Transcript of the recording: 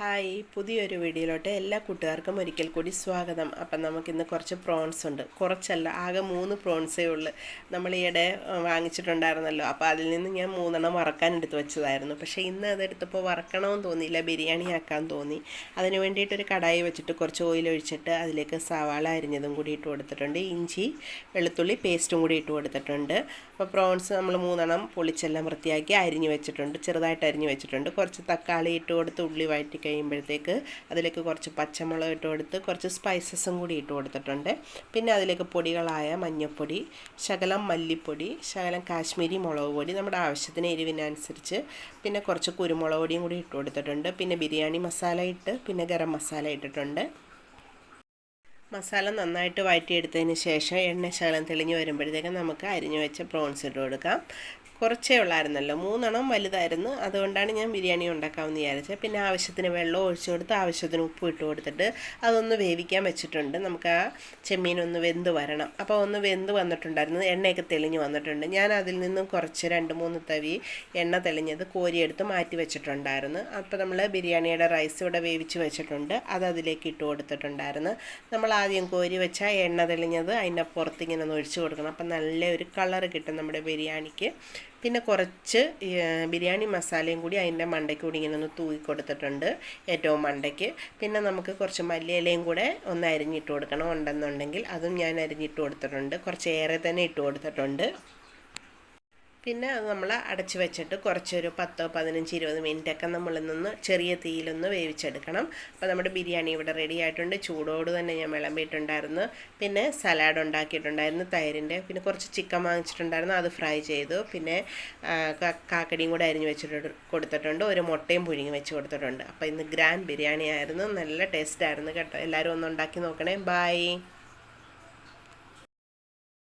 Hi, പുതിയൊരു വീഡിയോയിലോട്ട് എല്ലാ കൂട്ടുകാർക്കും ഒരിക്കൽ കൂടി സ്വാഗതം. അപ്പം നമുക്കിന്ന് കുറച്ച് പ്രോൺസ് ഉണ്ട്. കുറച്ചല്ല, ആകെ 3 പ്രോൺസേ ഉള്ളൂ. നമ്മൾ ഈയിടെ വാങ്ങിച്ചിട്ടുണ്ടായിരുന്നല്ലോ, അപ്പോൾ അതിൽ നിന്ന് ഞാൻ 3 വറക്കാൻ എടുത്ത് വെച്ചതായിരുന്നു. പക്ഷേ ഇന്ന് അതെടുത്തപ്പോൾ വറക്കണമെന്ന് തോന്നിയില്ല, ബിരിയാണി ആക്കാൻ തോന്നി. അതിന് വേണ്ടിയിട്ടൊരു കടായി വെച്ചിട്ട് കുറച്ച് ഓയിൽ ഒഴിച്ചിട്ട് അതിലേക്ക് സവാള അരിഞ്ഞതും കൂടി ഇട്ട് കൊടുത്തിട്ടുണ്ട്. ഇഞ്ചി വെളുത്തുള്ളി പേസ്റ്റും കൂടി ഇട്ട് കൊടുത്തിട്ടുണ്ട്. അപ്പോൾ പ്രോൺസ് നമ്മൾ 3 പൊളിച്ചെല്ലാം വൃത്തിയാക്കി അരിഞ്ഞ് വെച്ചിട്ടുണ്ട്, ചെറുതായിട്ട് അരിഞ്ഞ് വെച്ചിട്ടുണ്ട്. കുറച്ച് തക്കാളി ഇട്ട് കൊടുത്ത് ഉള്ളി വഴറ്റി കഴിയുമ്പോഴത്തേക്ക് അതിലേക്ക് കുറച്ച് പച്ചമുളക് ഇട്ട് കൊടുത്ത് കുറച്ച് സ്പൈസസും കൂടി ഇട്ട് കൊടുത്തിട്ടുണ്ട്. പിന്നെ അതിലേക്ക് പൊടികളായ മഞ്ഞൾപ്പൊടി, ശകലം മല്ലിപ്പൊടി, ശകലം കാശ്മീരി മുളക് പൊടി, നമ്മുടെ ആവശ്യത്തിന് എരിവിനനുസരിച്ച്, പിന്നെ കുറച്ച് കുരുമുളക് പൊടിയും കൂടി ഇട്ട് കൊടുത്തിട്ടുണ്ട്. പിന്നെ ബിരിയാണി മസാല ഇട്ട്, പിന്നെ ഗരം മസാല ഇട്ടിട്ടുണ്ട്. മസാല നന്നായിട്ട് വഴറ്റിയെടുത്തതിന് ശേഷം എണ്ണ ശകലം തെളിഞ്ഞ് വരുമ്പോഴത്തേക്കും നമുക്ക് അരിഞ്ഞു വെച്ച പ്രോൺസ് ഇട്ട് കൊടുക്കാം. കുറച്ചേ ഉള്ളായിരുന്നല്ലോ, 3 വലുതായിരുന്നു, അതുകൊണ്ടാണ് ഞാൻ ബിരിയാണി ഉണ്ടാക്കാമെന്ന് വിചാരിച്ചത്. പിന്നെ ആവശ്യത്തിന് വെള്ളം ഒഴിച്ചു കൊടുത്ത് ആവശ്യത്തിന് ഉപ്പ് ഇട്ട് കൊടുത്തിട്ട് അതൊന്ന് വേവിക്കാൻ വെച്ചിട്ടുണ്ട്. നമുക്ക് ആ ചെമ്മീനൊന്ന് വെന്ത് വരണം. അപ്പോൾ ഒന്ന് വെന്ത് വന്നിട്ടുണ്ടായിരുന്നു, എണ്ണയൊക്കെ തെളിഞ്ഞ് വന്നിട്ടുണ്ട്. ഞാൻ അതിൽ നിന്നും കുറച്ച് 2-3 തവി എണ്ണ തെളിഞ്ഞത് കോരിയെടുത്ത് മാറ്റി വെച്ചിട്ടുണ്ടായിരുന്നു. അപ്പോൾ നമ്മൾ ബിരിയാണിയുടെ റൈസ് ഇവിടെ വേവിച്ച് വെച്ചിട്ടുണ്ട്, അത് അതിലേക്ക് ഇട്ട് കൊടുത്തിട്ടുണ്ടായിരുന്നു. നമ്മൾ ആദ്യം കോരി വെച്ചാൽ എണ്ണ തെളിഞ്ഞത് അതിൻ്റെ പുറത്ത് ഇങ്ങനെ ഒന്ന് ഒഴിച്ച് കൊടുക്കണം. അപ്പം നല്ലൊരു കളർ കിട്ടും നമ്മുടെ ബിരിയാണിക്ക്. പിന്നെ കുറച്ച് ബിരിയാണി മസാലയും കൂടി അതിൻ്റെ മണ്ടയ്ക്ക് കൂടി ഇങ്ങനെ ഒന്ന് തൂക്കി കൊടുത്തിട്ടുണ്ട്, ഏറ്റവും മണ്ടയ്ക്ക്. പിന്നെ നമുക്ക് കുറച്ച് മല്ലിയിലയും കൂടെ ഒന്ന് അരിഞ്ഞിട്ട് കൊടുക്കണം ഉണ്ടെന്നുണ്ടെങ്കിൽ, അതും ഞാൻ അരിഞ്ഞിട്ട് കൊടുത്തിട്ടുണ്ട്. കുറച്ച് ഏറെ തന്നെ ഇട്ട് കൊടുത്തിട്ടുണ്ട്. പിന്നെ അത് നമ്മൾ അടച്ച് വെച്ചിട്ട് കുറച്ചൊരു 10-15-20 മിനിറ്റൊക്കെ നമ്മളിൽ നിന്ന് ചെറിയ തീയിലൊന്ന് വേവിച്ചെടുക്കണം. അപ്പോൾ നമ്മുടെ ബിരിയാണി ഇവിടെ റെഡി ആയിട്ടുണ്ട്. ചൂടോട് തന്നെ ഞാൻ വിളമ്പിയിട്ടുണ്ടായിരുന്നു. പിന്നെ സലാഡ് ഉണ്ടാക്കിയിട്ടുണ്ടായിരുന്നു തൈരിൻ്റെ. പിന്നെ കുറച്ച് ചിക്കൻ വാങ്ങിച്ചിട്ടുണ്ടായിരുന്നു, അത് ഫ്രൈ ചെയ്തു. പിന്നെ കാക്കടിയും കൂടെ അരിഞ്ഞ് വെച്ചിട്ട് കൊടുത്തിട്ടുണ്ട്. ഒരു മുട്ടയും പുഴുങ്ങി വെച്ച് കൊടുത്തിട്ടുണ്ട്. അപ്പോൾ ഇന്ന് ഗ്രാൻഡ് ബിരിയാണി ആയിരുന്നു, നല്ല ടേസ്റ്റായിരുന്നു കേട്ടോ. എല്ലാവരും ഒന്ന് ഉണ്ടാക്കി നോക്കണേ. ബൈ.